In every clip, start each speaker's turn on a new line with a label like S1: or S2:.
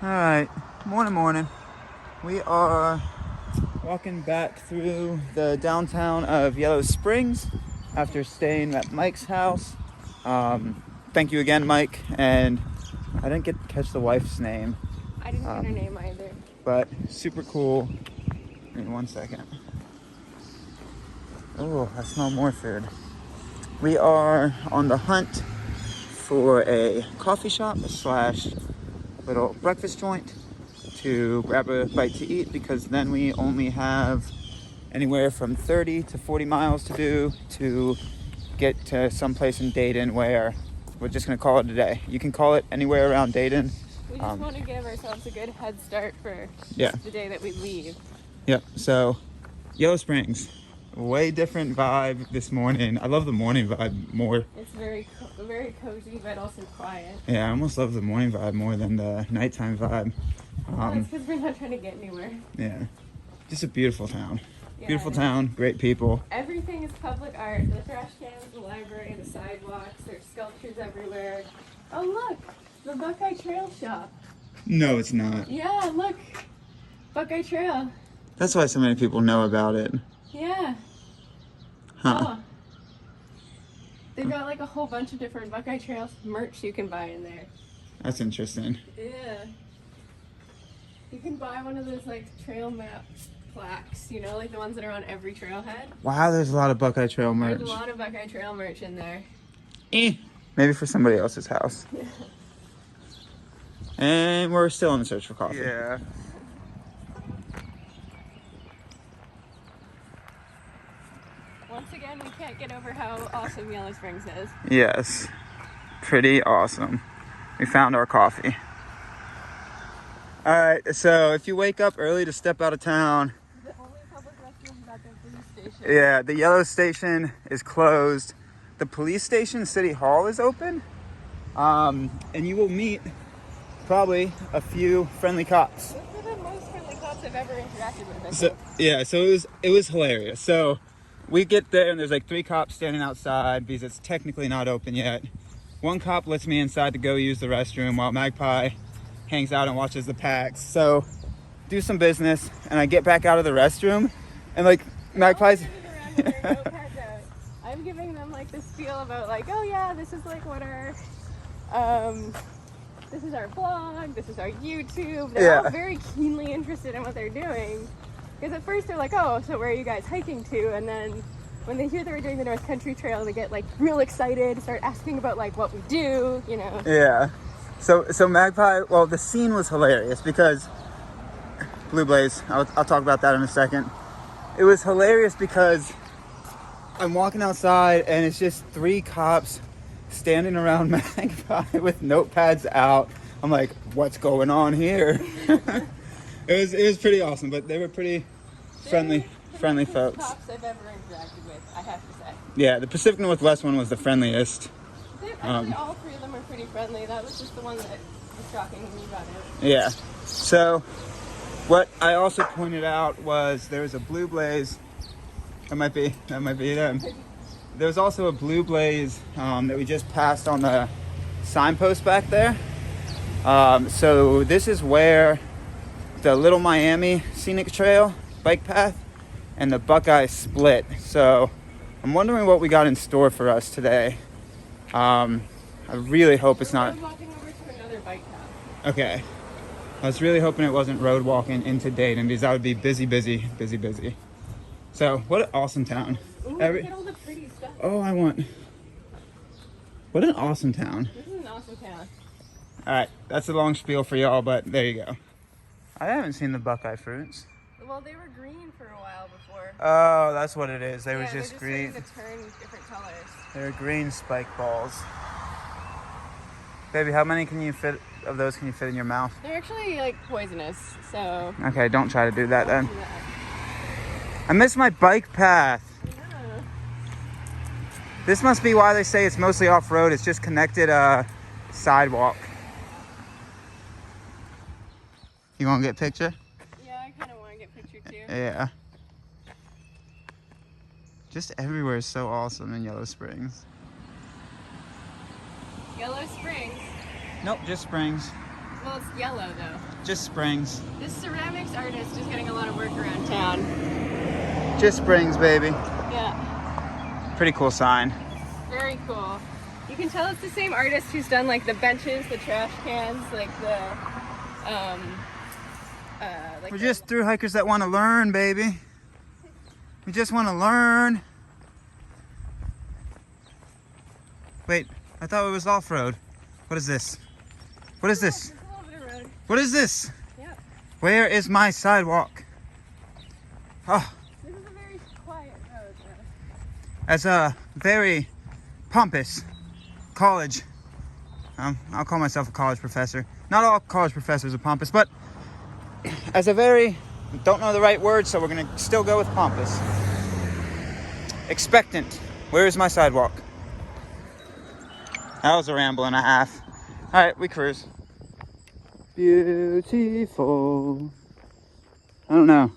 S1: Alright, morning. We are walking back through the downtown of Yellow Springs after staying at Mike's house. Thank you again, Mike. And I didn't get to catch the wife's name.
S2: I didn't get her name either.
S1: But super cool. Give me 1 second. Oh, I smell more food. We are on the hunt for a coffee shop slash little breakfast joint to grab a bite to eat, because then we only have anywhere from 30 to 40 miles to do to get to someplace in Dayton where we're just going to call it a day. You can call it anywhere around Dayton.
S2: We just want to give ourselves a good head start for the day that we leave.
S1: Yep. So Yellow Springs, way different vibe this morning. I love the morning vibe more.
S2: It's very cozy, but also quiet.
S1: Yeah, I almost love the morning vibe more than the nighttime vibe.
S2: That's because we're not trying to get anywhere.
S1: Yeah, just a beautiful town.
S2: Yeah,
S1: beautiful town, great people.
S2: Everything is public art. The trash cans, the library, the sidewalks. There's sculptures everywhere. Oh look, the Buckeye Trail shop.
S1: No, it's not.
S2: Yeah, look, Buckeye Trail.
S1: That's why so many people know about it.
S2: Yeah.
S1: Huh.
S2: Oh. They've got like a whole bunch of different Buckeye Trail merch you can buy in there.
S1: That's interesting.
S2: Yeah. You can buy one of those like trail map plaques, you know, like the ones that are on every trailhead.
S1: Wow, there's a lot of Buckeye Trail merch.
S2: There's a lot of Buckeye Trail merch in there.
S1: Maybe for somebody else's house. And we're still in the search for coffee. Yeah.
S2: Once again, we can't get over how awesome Yellow Springs is.
S1: Yes. Pretty awesome. We found our coffee. Alright, so if you wake up early to step out of town,
S2: The only public restroom is at the police station.
S1: yeah, the Yellow Station is closed. The police station, City Hall, is open. And you will meet probably a few friendly cops.
S2: Those are the most friendly cops I've ever interacted with.
S1: So it was hilarious. So we get there and there's like 3 cops standing outside because it's technically not open yet. One cop lets me inside to go use the restroom while Magpie hangs out and watches the packs. So do some business and I get back out of the restroom and like Magpie's
S2: I'm giving them like this spiel about like, oh yeah, this is like what our this is our blog, this is our YouTube. They're all very keenly interested in what they're doing. Because at first they're like, oh, so where are you guys hiking to? And then when they hear that we're doing the North Country Trail, they get like real excited, start asking about like what we do, you know.
S1: Yeah. So Magpie, well, the scene was hilarious because Blue Blaze, I'll talk about that in a second. It was hilarious because I'm walking outside and it's just 3 cops standing around Magpie with notepads out. I'm like, what's going on here? It was pretty awesome, but they were pretty friendly folks.
S2: Cops I've ever interacted with, I have to say.
S1: Yeah, the Pacific Northwest one was the friendliest.
S2: Actually, all 3 of them are pretty friendly. That was just the one that was shocking when you got it.
S1: Yeah. So what I also pointed out was there was a Blue Blaze. That might be them. There was also a Blue Blaze that we just passed on the signpost back there. So this is where the Little Miami Scenic Trail bike path and the Buckeye split. So I'm wondering what we got in store for us today. I really hope it's not.
S2: We're walking over to another bike path.
S1: Okay. I was really hoping it wasn't road walking into Dayton because that would be busy. So what an awesome town.
S2: Ooh, look at all the pretty stuff.
S1: Oh, what an awesome town.
S2: This is an awesome town.
S1: All right, that's a long spiel for y'all, but there you go. I haven't seen the Buckeye fruits.
S2: Well, they were green for a while before.
S1: Oh, that's what it is. They were
S2: they're
S1: just green.
S2: starting to turn different colors.
S1: They're green spike balls. Baby, how many of those can you fit in your mouth?
S2: They're actually like poisonous, so.
S1: Okay, don't try to do that then. I missed my bike path.
S2: Yeah.
S1: This must be why they say it's mostly off-road. It's just connected sidewalk. You want to get a picture?
S2: Yeah, I kind of want to get a picture too.
S1: Yeah. Just everywhere is so awesome in Yellow Springs.
S2: Yellow Springs?
S1: Nope, just Springs.
S2: Well, it's yellow though.
S1: Just springs.
S2: This ceramics artist is getting a lot of work around town.
S1: Just springs, baby.
S2: Yeah.
S1: Pretty cool sign.
S2: Very cool. You can tell it's the same artist who's done like the benches, the trash cans, like the
S1: We're just through hikers that want to learn, baby. We just want to learn. Wait, I thought it was off-road. What is this? What is this?
S2: There's a little bit of road.
S1: What is this?
S2: Yep.
S1: Where is my sidewalk? Oh,
S2: This is a very quiet road though.
S1: as a very pompous college, I'll call myself a college professor. Not all college professors are pompous, but as a very, don't know the right word, so we're gonna still go with pompous. Expectant. Where is my sidewalk? That was a ramble and a half. All right, we cruise. Beautiful. I don't know.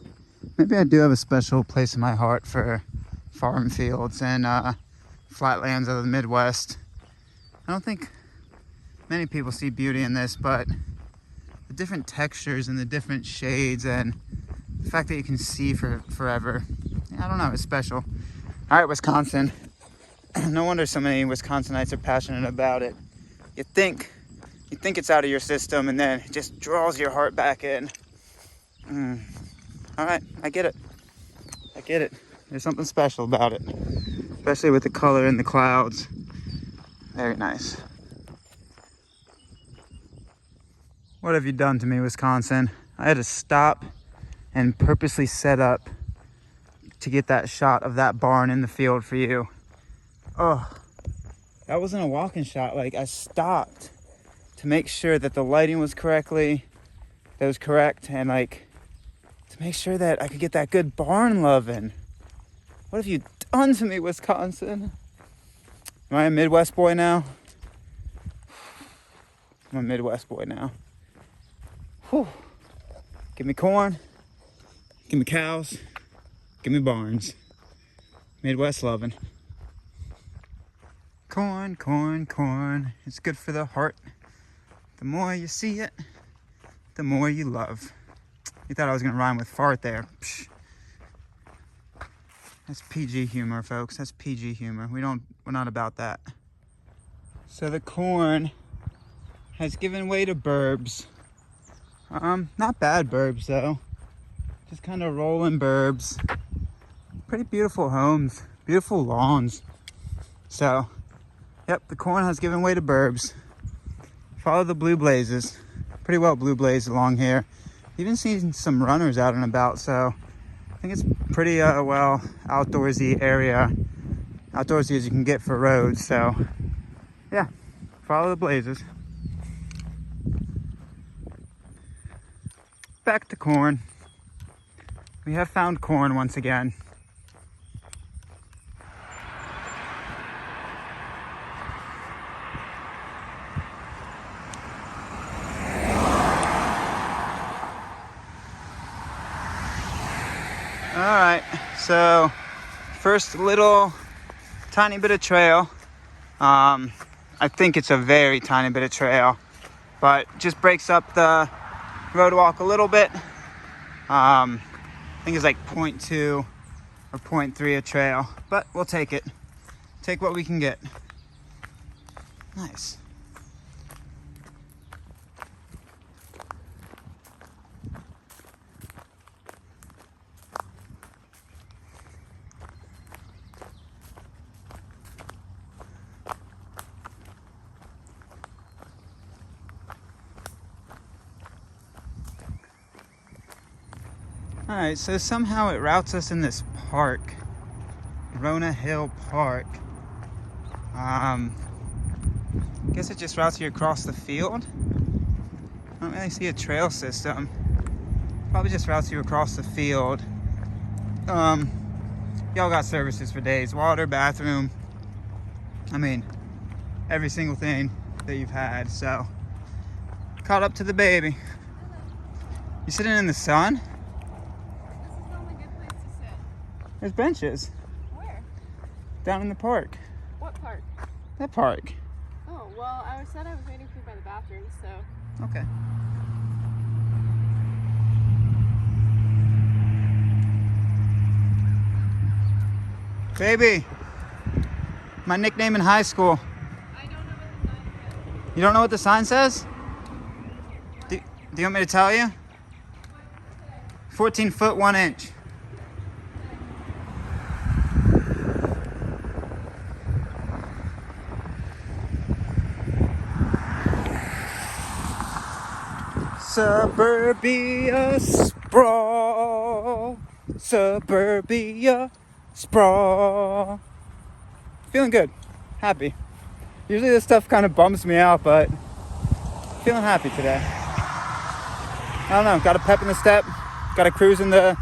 S1: Maybe I do have a special place in my heart for farm fields and flatlands of the Midwest. I don't think many people see beauty in this, but the different textures and the different shades and the fact that you can see for forever, I don't know, it's special. All right, Wisconsin. No wonder so many Wisconsinites are passionate about it. You think it's out of your system, and then it just draws your heart back in. All right, I get it. I get it. There's something special about it, especially with the color in the clouds. Very nice. What have you done to me, Wisconsin? I had to stop and purposely set up to get that shot of that barn in the field for you. Oh, that wasn't a walking shot. Like, I stopped to make sure that the lighting was correct, and like to make sure that I could get that good barn loving. What have you done to me, Wisconsin? Am I a Midwest boy now? I'm a Midwest boy now. Whew. Give me corn, give me cows, give me barns. Midwest loving. Corn, corn, corn. It's good for the heart. The more you see it, the more you love. You thought I was gonna rhyme with fart there. Psh. That's PG humor, folks. That's PG humor. We're not about that. So the corn has given way to burbs. Not bad burbs though. Just kind of rolling burbs. Pretty beautiful homes, beautiful lawns. So, yep, the corn has given way to burbs. Follow the blue blazes. Pretty well blue blazed along here. Even seen some runners out and about, so I think it's pretty well outdoorsy area. Outdoorsy as you can get for roads, so yeah, follow the blazes. Back to corn. We have found corn once again. All right, so first little tiny bit of trail. I think it's a very tiny bit of trail, but just breaks up the road walk a little bit. I think it's like 0.2 or 0.3 a trail, but we'll take it. Take what we can get. Nice. All right, so somehow it routes us in this park, Rona Hill Park. I guess it just routes you across the field. I don't really see a trail system. Probably just routes you across the field. Y'all got services for days: water, bathroom. I mean, every single thing that you've had. So, caught up to the baby. You sitting in the sun? There's benches.
S2: Where?
S1: Down in the park.
S2: What park?
S1: That park.
S2: Oh, well, I was said I was waiting for you by the bathroom, so.
S1: Okay. Baby, my nickname in high school.
S2: I don't know what the sign says.
S1: You don't know what the sign says? Do you want me to tell you? 14 foot 1 inch. Suburbia sprawl. Suburbia sprawl. Feeling good. Happy. Usually this stuff kind of bums me out, but feeling happy today. I don't know. Got a pep in the step. Got a cruise in the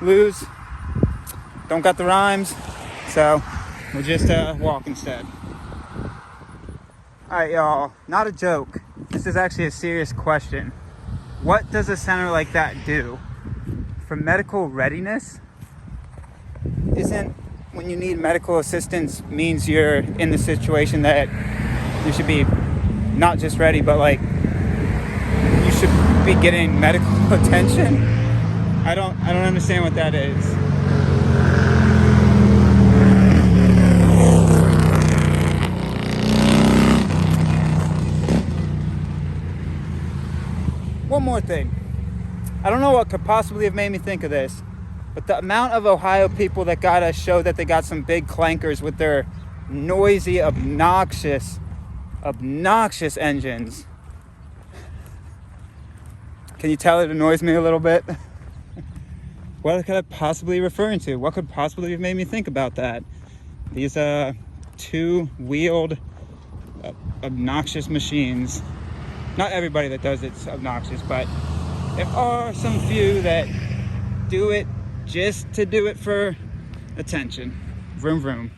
S1: lose. Don't got the rhymes. So we'll just walk instead. Alright, y'all. Not a joke. This is actually a serious question. What does a center like that do? For medical readiness? Isn't when you need medical assistance means you're in the situation that you should be not just ready, but like you should be getting medical attention? I don't understand what that is. One more thing. I don't know what could possibly have made me think of this, but the amount of Ohio people that gotta show that they got some big clankers with their noisy, obnoxious engines. Can you tell it annoys me a little bit? What could I possibly be referring to? What could possibly have made me think about that? These two-wheeled obnoxious machines. Not everybody that does it's obnoxious, but there are some few that do it just to do it for attention. Vroom vroom.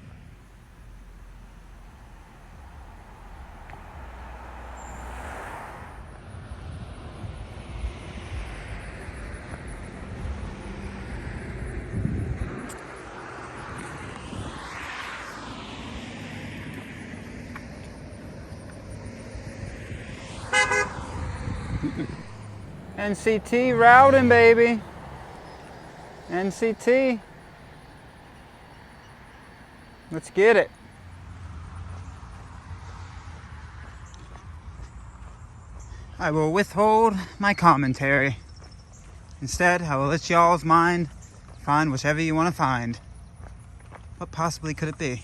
S1: NCT routing, baby. NCT. Let's get it. I will withhold my commentary. Instead, I will let y'all's mind find whichever you want to find. What possibly could it be?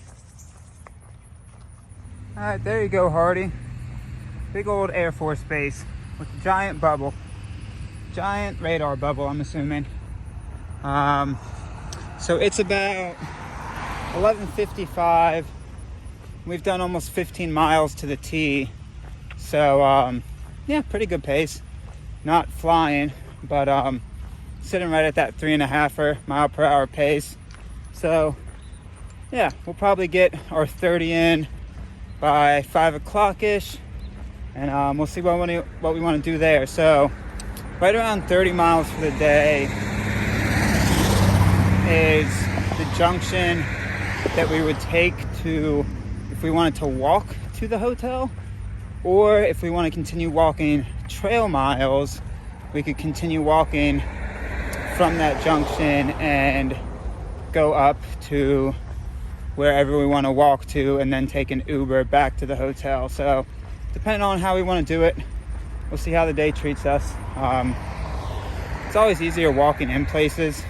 S1: Alright, there you go, Hardy. Big old Air Force base with a giant bubble. Giant radar bubble, I'm assuming. So it's about 11:55. We've done almost 15 miles to the T. So, yeah, pretty good pace. Not flying, but sitting right at that 3.5 mile per hour pace. So, yeah, we'll probably get our 30 in by 5 o'clock-ish. And we'll see what we want to do there. So, right around 30 miles for the day is the junction that we would take to, if we wanted to walk to the hotel, or if we want to continue walking trail miles, we could continue walking from that junction and go up to wherever we want to walk to and then take an Uber back to the hotel. So depending on how we want to do it, we'll see how the day treats us. It's always easier walking in places.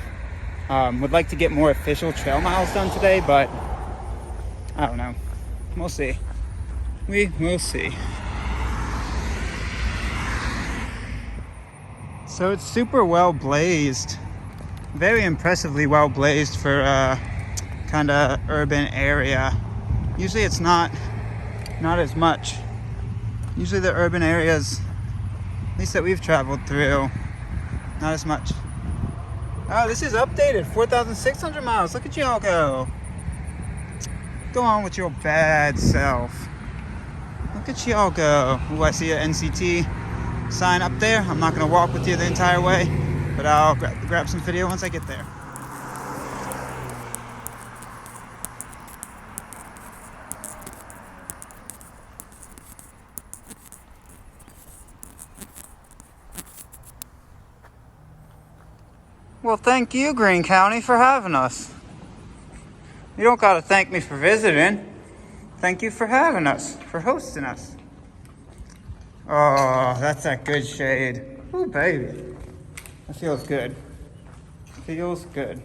S1: Would like to get more official trail miles done today, but I don't know. We'll see. We will see. So it's super well blazed. Very impressively well blazed for kind of urban area. Usually it's not as much. Usually the urban areas, at least that we've traveled through, not as much. Oh, this is updated. 4,600 miles. Look at y'all go. Go on with your bad self. Look at y'all go. Ooh, I see an NCT sign up there. I'm not going to walk with you the entire way, but I'll grab some video once I get there. Well, thank you, Greene County, for having us. You don't gotta thank me for visiting. Thank you for having us, for hosting us. Oh, that's that good shade. Ooh, baby. That feels good. Feels good.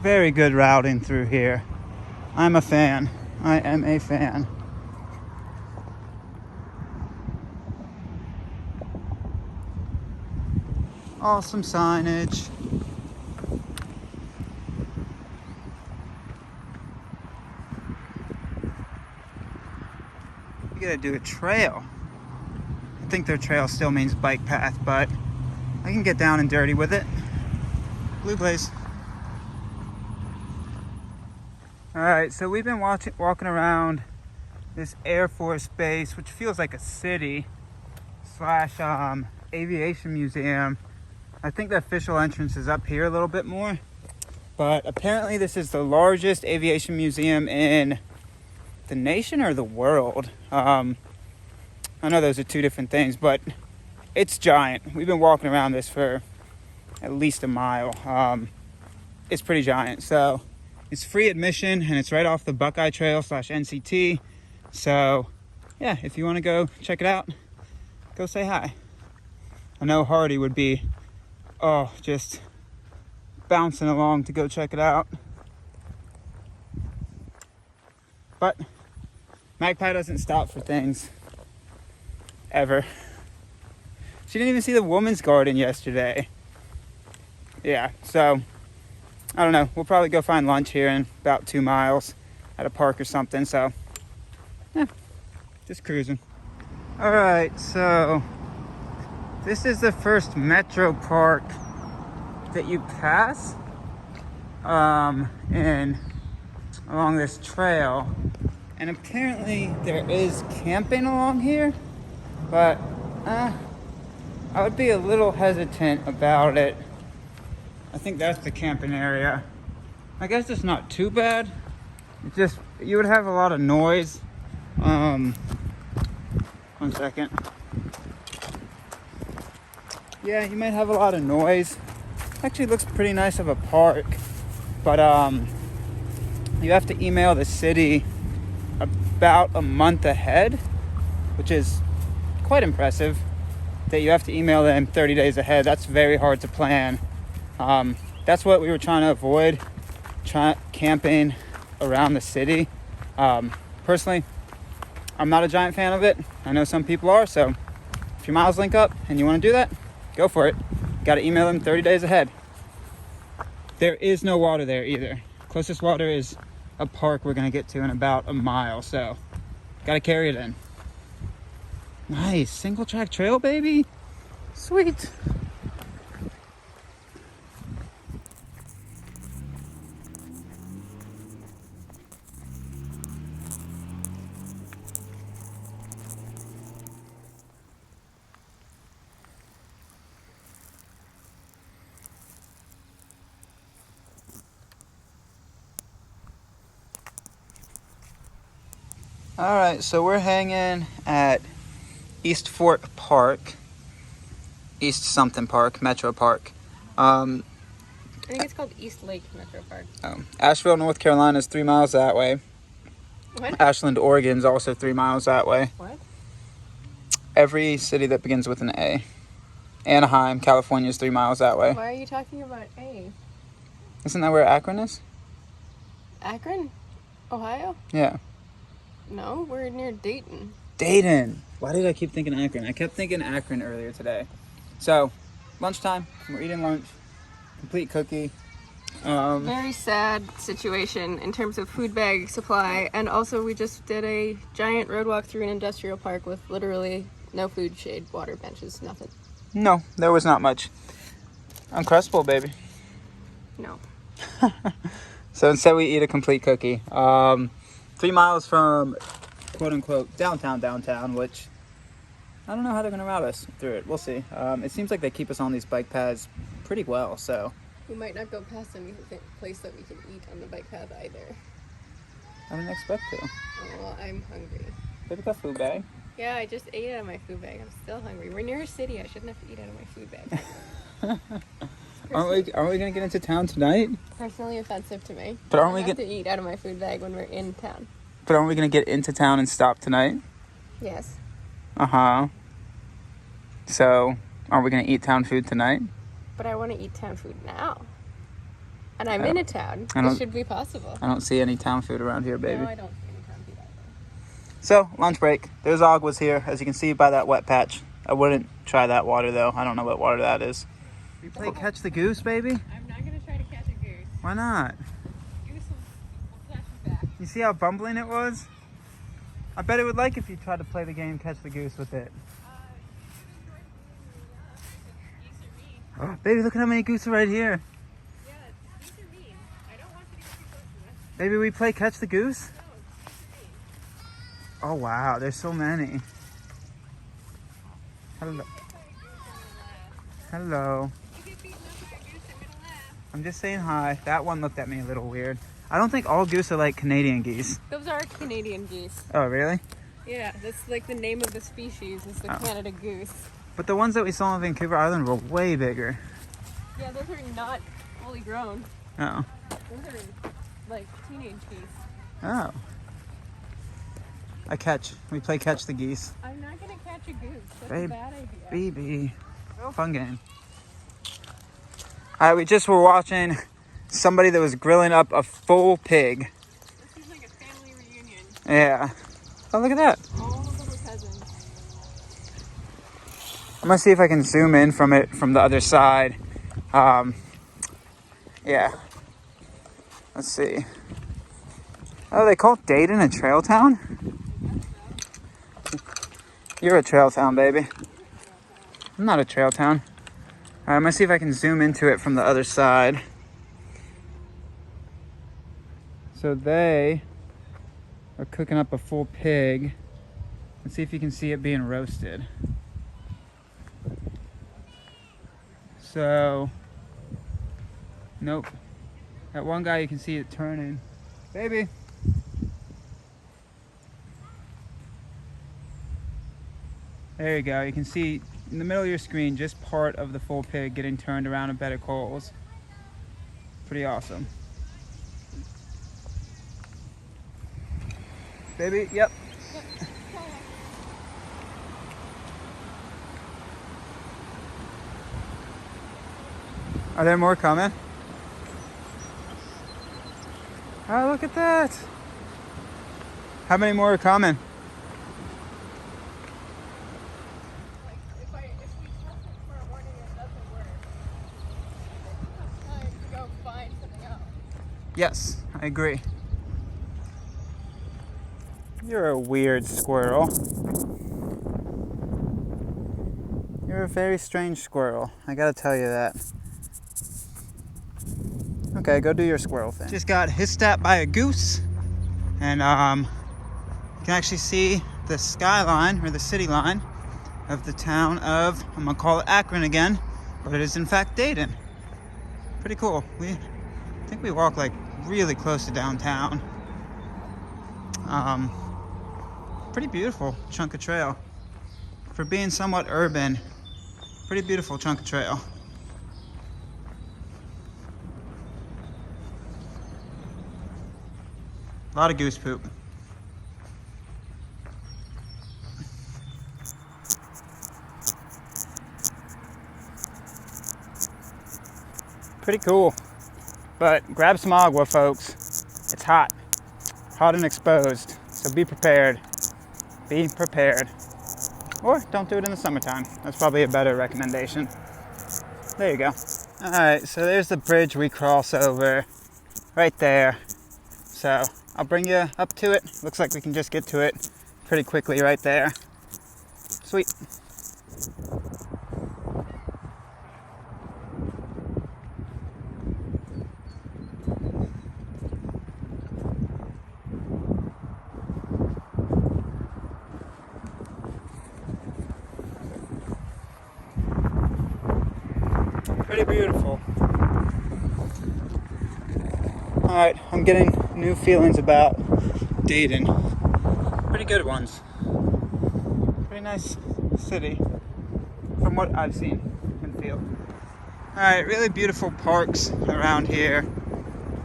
S1: Very good routing through here. I'm a fan. I am a fan. Awesome signage. You gotta do a trail. I think their trail still means bike path, but I can get down and dirty with it. Blue Blaze. Alright, so we've been walking around this Air Force base, which feels like a city slash aviation museum. I think the official entrance is up here a little bit more, but apparently this is the largest aviation museum in the nation or the world. I know those are two different things, but it's giant. We've been walking around this for at least a mile. It's pretty giant. So it's free admission and it's right off the Buckeye Trail / NCT. So yeah, if you want to go check it out, go say hi. I know Hardy would be just bouncing along to go check it out. But Magpie doesn't stop for things ever. She didn't even see the woman's garden yesterday. Yeah, so I don't know. We'll probably go find lunch here in about 2 miles at a park or something. So yeah, just cruising. All right, so this is the first metro park that you pass and along this trail, and apparently there is camping along here, but I would be a little hesitant about it. I think that's the camping area. I guess it's not too bad. It's just you would have a lot of noise. 1 second. Yeah, you might have a lot of noise. Actually looks pretty nice of a park, but you have to email the city about a month ahead, which is quite impressive that you have to email them 30 days ahead. That's very hard to plan. That's what we were trying to avoid, camping around the city. Personally, I'm not a giant fan of it. I know some people are, so if your miles link up and you want to do that, go for it. Got to email them 30 days ahead. There is no water there either. Closest water is a park we're going to get to in about a mile, so got to carry it in. Nice. Single track trail, baby. Sweet. All right, so we're hanging at East Fork Park, East something Park, Metro Park.
S2: I think it's called East Lake Metro Park.
S1: Asheville, North Carolina is 3 miles that way.
S2: What?
S1: Ashland, Oregon is also 3 miles that way.
S2: What?
S1: Every city that begins with an A. Anaheim, California is 3 miles that way.
S2: Why are you talking about A?
S1: Isn't that where Akron is?
S2: Akron? Ohio?
S1: Yeah.
S2: No, we're near Dayton.
S1: Dayton. Why did I keep thinking Akron? I kept thinking Akron earlier today. So, lunchtime. We're eating lunch. Complete cookie.
S2: Very sad situation in terms of food bag supply, and also we just did a giant road walk through an industrial park with literally no food, shade, water, benches, nothing.
S1: No, there was not much. Uncrustable, baby.
S2: No.
S1: So instead we eat a complete cookie. 3 miles from quote-unquote downtown, which I don't know how they're going to route us through it. We'll see. It seems like they keep us on these bike paths pretty well, so.
S2: We might not go past any place that we can eat on the bike path either.
S1: I didn't expect to.
S2: Oh, well, I'm hungry.
S1: They got a food bag.
S2: Yeah, I just ate out of my food bag. I'm still hungry. We're near a city. I shouldn't have to eat out of my food bag.
S1: Aren't we gonna get into town tonight?
S2: Personally offensive to me.
S1: But aren't we
S2: I have to eat out of my food bag when we're in town.
S1: But aren't we gonna get into town and stop tonight?
S2: Yes.
S1: So, are we gonna eat town food tonight?
S2: But I want to eat town food now. And I'm in a town. This should be possible.
S1: I don't see any town food around here, baby.
S2: No, I don't see any town food either.
S1: So, lunch break. There's Aguas here, as you can see by that wet patch. I wouldn't try that water, though. I don't know what water that is. We play catch the goose, baby?
S2: I'm not going to try to catch a goose.
S1: Why not?
S2: Goose will flash me back.
S1: You see how bumbling it was? I bet it would like if you tried to play the game catch the goose with it. Oh, baby, look at how many goose are right here.
S2: Yeah, these are mean. I don't want you to get too close to them.
S1: Baby, we play catch the goose?
S2: No, it's
S1: Oh, wow, there's so many. Hello. Hello.
S2: You get beaten up by a goose, I'm gonna laugh.
S1: I'm just saying hi. That one looked at me a little weird. I don't think all goose are like Canadian geese.
S2: Those are Canadian geese.
S1: Oh, really?
S2: Yeah, that's like the name of the species is the Canada goose.
S1: But the ones that we saw in Vancouver Island were way bigger.
S2: Yeah, those are not fully grown.
S1: Oh.
S2: Those are like teenage geese.
S1: Oh. We play catch the geese.
S2: I'm not gonna catch a goose. That's
S1: Babe,
S2: a bad idea.
S1: Baby. Fun game. Alright, we just were watching somebody that was grilling up a full pig.
S2: This is like a family reunion.
S1: Yeah. Oh, look at that.
S2: All of them are cousins.
S1: I'm gonna see if I can zoom in from the other side. Yeah. Let's see. Oh, they call Dayton a trail town? You're a trail town, baby. I'm not a trail town. All right, I'm gonna see if I can zoom into it from the other side. So they are cooking up a full pig. Let's see if you can see it being roasted. So, nope. That one guy, you can see it turning. Baby. There you go. You can see in the middle of your screen just part of the full pig getting turned around a bed of coals. Pretty awesome. Baby, yep. Are there more coming? Oh, look at that. How many more are coming?
S2: If we test it for a warning and it doesn't work, it's time to go find something else.
S1: Yes, I agree. You're a weird squirrel. You're a very strange squirrel. I gotta tell you that. Okay, go do your squirrel thing. Just got hissed at by a goose. And you can actually see the skyline, or the city line, of the town of, I'm gonna call it Akron again, but it is in fact Dayton. Pretty cool. I think we walk like really close to downtown. Pretty beautiful chunk of trail. For being somewhat urban, pretty beautiful chunk of trail. A lot of goose poop. Pretty cool. But grab some agua, folks. It's hot. Hot and exposed. So be prepared. Be prepared. Or don't do it in the summertime. That's probably a better recommendation. There you go. Alright, so there's the bridge we cross over. Right there. So I'll bring you up to it. Looks like we can just get to it pretty quickly right there. Sweet. Pretty beautiful. Alright, I'm getting new feelings about Dayton. Pretty good ones. pretty nice city from what I've seen and feel. Alright, really beautiful parks around here.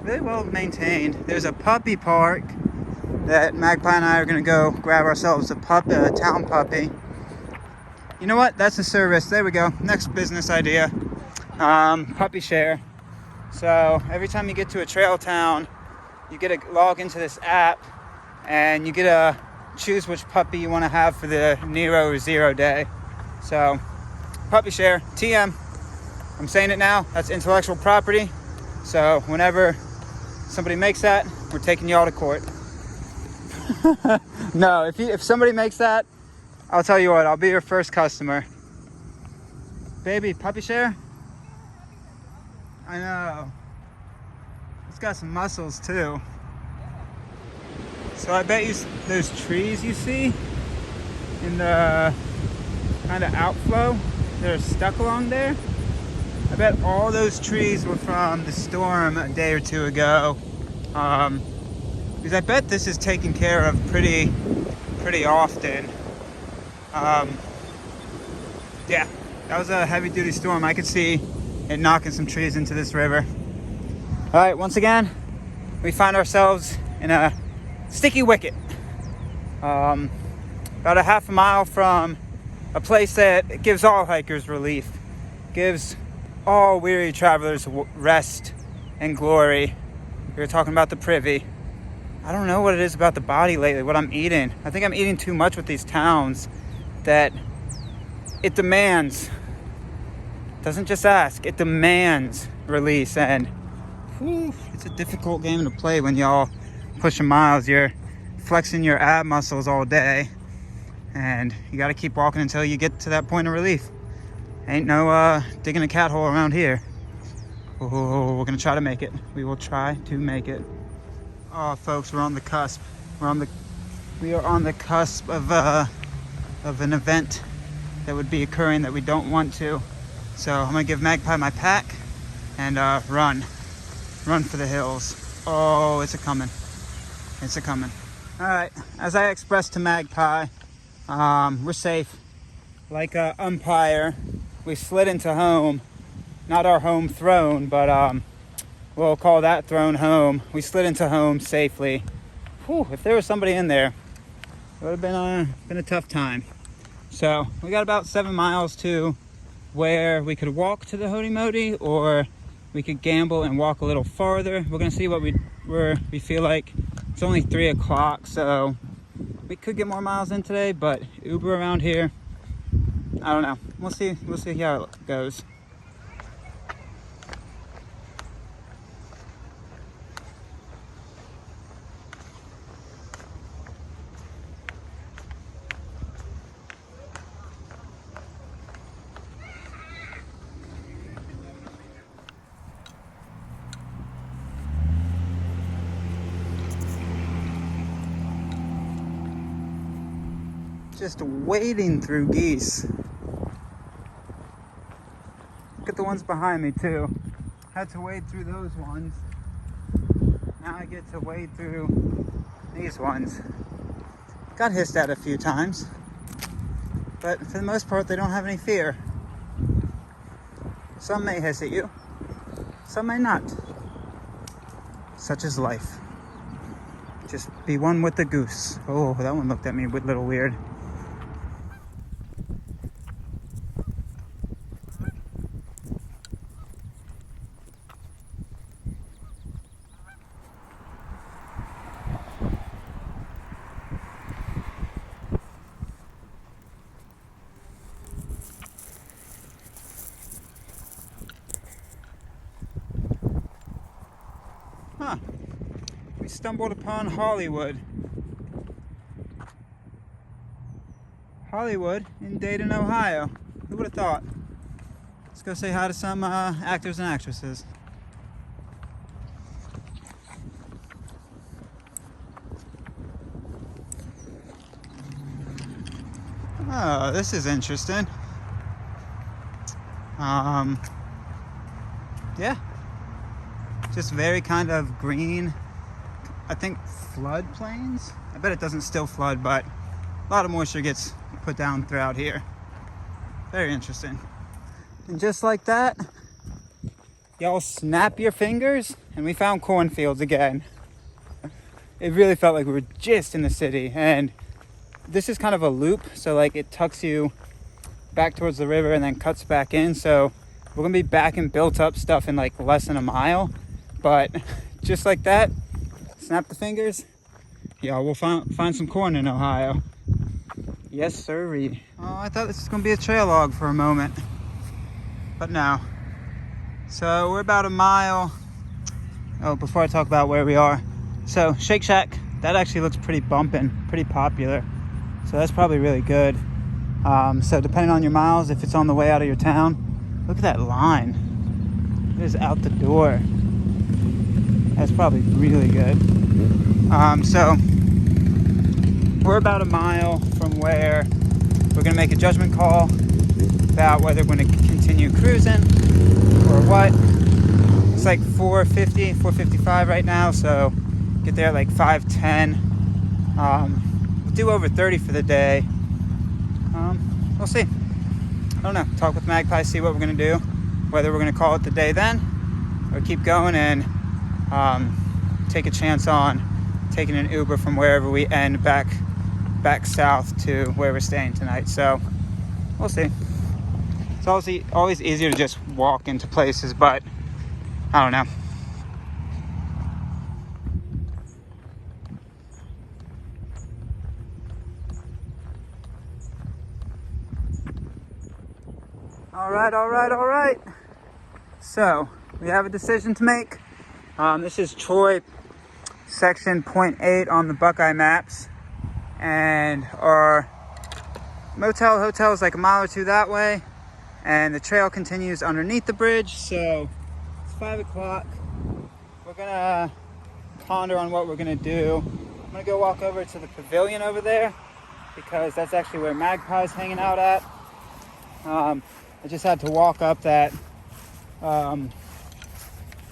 S1: Really well maintained. There's a puppy park that Magpie and I are going to go grab ourselves a town puppy. You know what? That's a service. There we go. Next business idea. Puppy share. So every time you get to a trail town, you get to log into this app and you get to choose which puppy you want to have for the Nero or Zero day. So puppy share, TM. I'm saying it now. That's intellectual property. So whenever somebody makes that, we're taking y'all to court. No, if somebody makes that, I'll tell you what, I'll be your first customer. Baby, puppy share? I know. It's got some muscles too. So I bet you those trees you see in the kind of outflow that are stuck along there, I bet all those trees were from the storm a day or two ago. Because I bet this is taken care of pretty often. Yeah, that was a heavy duty storm. I could see it knocking some trees into this river. All right, once again, we find ourselves in a sticky wicket. About a half a mile from a place that gives all hikers relief, gives all weary travelers rest and glory. We were talking about the Privy. I don't know what it is about the body lately, what I'm eating. I think I'm eating too much with these towns that it demands, doesn't just ask, it demands release. And it's a difficult game to play when y'all pushing miles. You're flexing your ab muscles all day and you got to keep walking until you get to that point of relief. Ain't no digging a cat hole around here. Oh, we're gonna try to make it. We will try to make it. Oh, folks, we're on the cusp. We are on the cusp of an event that would be occurring that we don't want to. So I'm gonna give Magpie my pack and run for the hills. Oh, it's a coming. It's a coming. All right, as I expressed to Magpie, we're safe. Like a umpire, we slid into home. Not our home throne, but we'll call that throne home. We slid into home safely. Whew, if there was somebody in there, it would have been a tough time. So we got about 7 miles to where we could walk to the Hody Modi, or we could gamble and walk a little farther. We're gonna see what we feel like. It's only 3 o'clock, so we could get more miles in today, but Uber around here, I don't know. We'll see how it goes. Just wading through geese. Look at the ones behind me too. Had to wade through those ones. Now I get to wade through these ones. Got hissed at a few times, but for the most part they don't have any fear. Some may hiss at you, some may not. Such is life. Just be one with the goose. Oh, that one looked at me a little weird. Huh. We stumbled upon Hollywood. Hollywood in Dayton, Ohio. Who would have thought? Let's go say hi to some actors and actresses. Oh, this is interesting. Yeah. Just very kind of green, I think flood plains. I bet it doesn't still flood, but a lot of moisture gets put down throughout here. Very interesting. And just like that, y'all snap your fingers and we found cornfields again. It really felt like we were just in the city, and this is kind of a loop, so like it tucks you back towards the river and then cuts back in, so we're gonna be back in built up stuff in like less than a mile. But just like that, snap the fingers, yeah, we'll find some corn in Ohio. Yes sirree. Oh, I thought this was gonna be a trail log for a moment, but no. So we're about a mile. Oh, before I talk about where we are, so Shake Shack, that actually looks pretty bumping, pretty popular, so that's probably really good. So depending on your miles, if it's on the way out of your town, look at that line. It is out the door. That's probably really good. So we're about a mile from where we're gonna make a judgment call about whether we're gonna continue cruising or what. It's like 4:50, 4:55 right now, so get there at like 5:10. We'll do over 30 for the day. We'll see. I don't know. Talk with Magpie, see what we're gonna do, whether we're gonna call it the day then or keep going and take a chance on taking an Uber from wherever we end back south to where we're staying tonight. So we'll see. It's always easier to just walk into places, but I don't know. All right. So we have a decision to make. This is Troy section 0.8 on the Buckeye maps, and our hotel is like a mile or two that way, and the trail continues underneath the bridge. So it's 5 o'clock. We're gonna ponder on what we're gonna do. I'm gonna go walk over to the pavilion over there because that's actually where Magpie's hanging out at. I just had to walk up that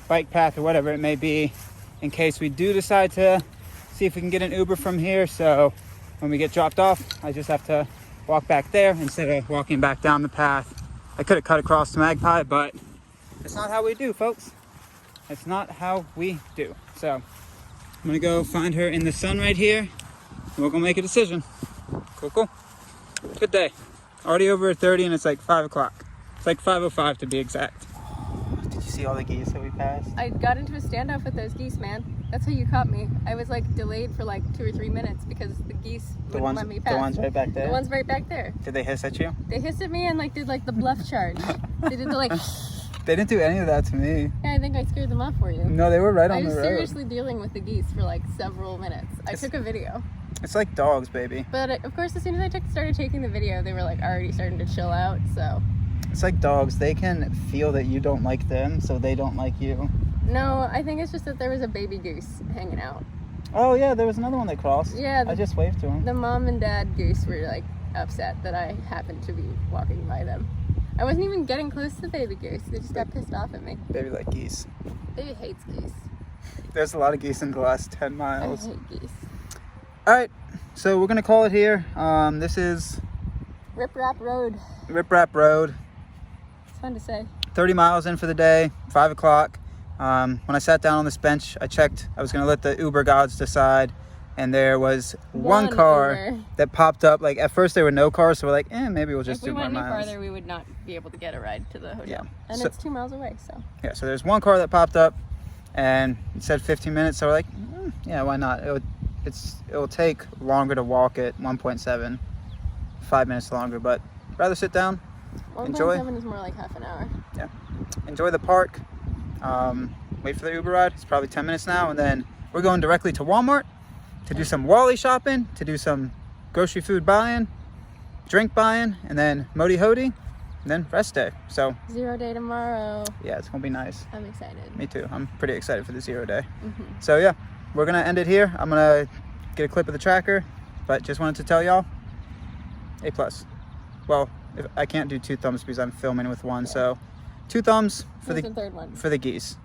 S1: bike path or whatever it may be in case we do decide to see if we can get an Uber from here. So when we get dropped off, I just have to walk back there instead of walking back down the path. I could have cut across to Magpie, but it's not how we do, folks. It's not how we do. So I'm gonna go find her in the sun right here, and we're gonna make a decision. Cool. Good day. Already over 30, and it's like 5 o'clock. It's like 5:05 to be exact. Did you see all the geese that we passed?
S2: I got into a standoff with those geese, man. That's how you caught me. I was like delayed for like 2 or 3 minutes because the geese wouldn't let me pass.
S1: The ones right back there?
S2: The ones right back there.
S1: Did they hiss at you?
S2: They hissed at me and like did like the bluff charge. They did the like...
S1: They didn't do any of that to me.
S2: Yeah, I think I scared them off for you.
S1: No, they were right on the road.
S2: I was seriously dealing with the geese for like several minutes. I took a video.
S1: It's like dogs, baby.
S2: But of course, as soon as I started taking the video, they were like already starting to chill out, so.
S1: It's like dogs. They can feel that you don't like them, so they don't like you.
S2: No, I think it's just that there was a baby goose hanging out.
S1: Oh yeah, there was another one that crossed.
S2: Yeah.
S1: I just waved to him.
S2: The mom and dad goose were like upset that I happened to be walking by them. I wasn't even getting close to the baby goose. They just got pissed off at me.
S1: Baby like geese.
S2: Baby hates geese.
S1: There's a lot of geese in the last 10 miles.
S2: I hate geese.
S1: All right, so we're gonna call it here. This is
S2: Rip Rap Road.
S1: Rip Rap Road.
S2: It's fun to say.
S1: 30 miles in for the day, 5 o'clock. When I sat down on this bench, I checked. I was gonna let the Uber gods decide, and there was one car
S2: Uber
S1: that popped up. Like at first there were no cars, so we're like, maybe we'll just do more miles.
S2: If we went any farther, we would not be able to get a ride to the hotel.
S1: Yeah.
S2: And
S1: So-
S2: it's 2 miles away, so.
S1: Yeah, so there's one car that popped up, and it said 15 minutes. So we're like, yeah, why not? It'll take longer to walk it, 1.7, 5 minutes longer, but rather sit down, enjoy.
S2: 1.7 is more like half an hour.
S1: Yeah, enjoy the park. Wait for the Uber ride. It's probably 10 minutes now, and then we're going directly to Walmart to do some Wally shopping, to do some grocery food buying, drink buying, and then Modi Hodi, and then rest day. So
S2: 0 day tomorrow.
S1: yeah, it's gonna be nice.
S2: I'm excited.
S1: Me too. I'm pretty excited for the 0 day.
S2: Mm-hmm.
S1: So yeah, we're gonna end it here. I'm gonna get a clip of the tracker, but just wanted to tell y'all, A+. Well, if I can't do 2 thumbs because I'm filming with one, so 2 thumbs for
S2: Where's the third one?
S1: for the geese.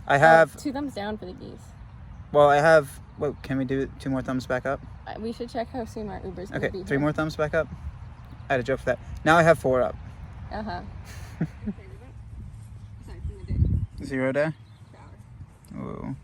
S1: I have
S2: 2 thumbs down for the geese.
S1: well, I have. Whoa, can we do 2 more thumbs back up?
S2: We should check how soon our Uber's gonna
S1: Okay,
S2: be
S1: 3
S2: here.
S1: more thumbs back up. I had a joke for that. Now I have 4 up.
S2: Uh-huh.
S1: 0 day?
S2: Shower.
S1: Whoa.